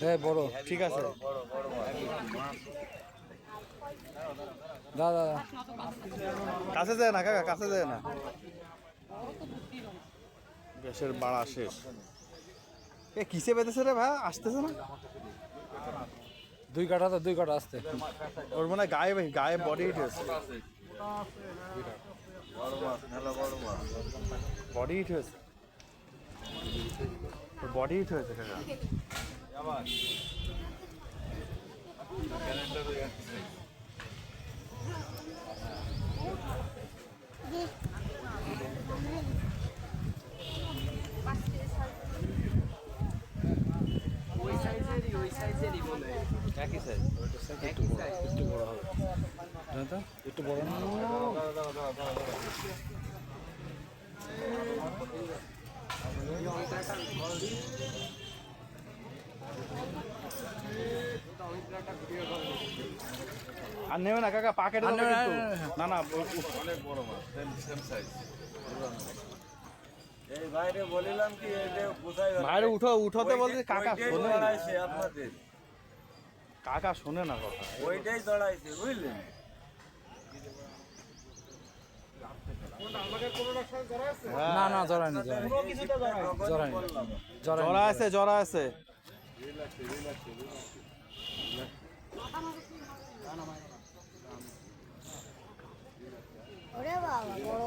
হ্যাঁ বড় ঠিক আছে দাদা কাছে যায় না কাকা কাছে যায় না গ্যাসের বাড়া শেষ এ কিসে পেতেছে রে ভাই আসতেছে না দুই কাটা আসতে ওর মানে গায়ে গায়ে বডি হিট হয়েছে বডি হিট হয়েছে বডি হিট হয়েছে কাকা একই সাইজ একটু বড় হবে একটু বড় না আর নেবে না কাকা পাকেট না না অনেক বড় মাছ সেম সাইজ এই বাইরে বলিলাম কি এটা কোথায় বাইরে উঠোতে বলতে কাকা শোনে না আপনাদের কাকা শোনে না কথা ওইটাই দড়াইছে বুঝলেন না না জড়ায়নি জড়া আছে ওরে বাবা বড়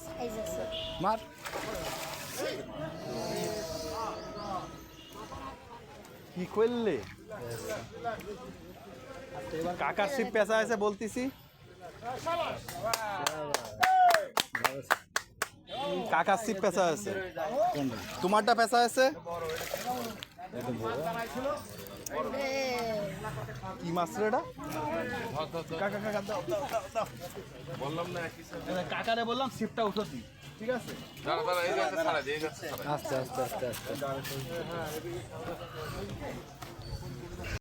সাইজ আছে মার কি করলে কাকার শিপ পেঁচা আছে বলতেছি কাকার শিপ পেঁচা আছে তোমারটা পেঁচা আছে কি মাছ রে এটা কাকা কাকা বললাম না কাকারে বললাম শিপটা উঠো দি ঠিক আছে আস্তে আস্তে আস্তে আস্তে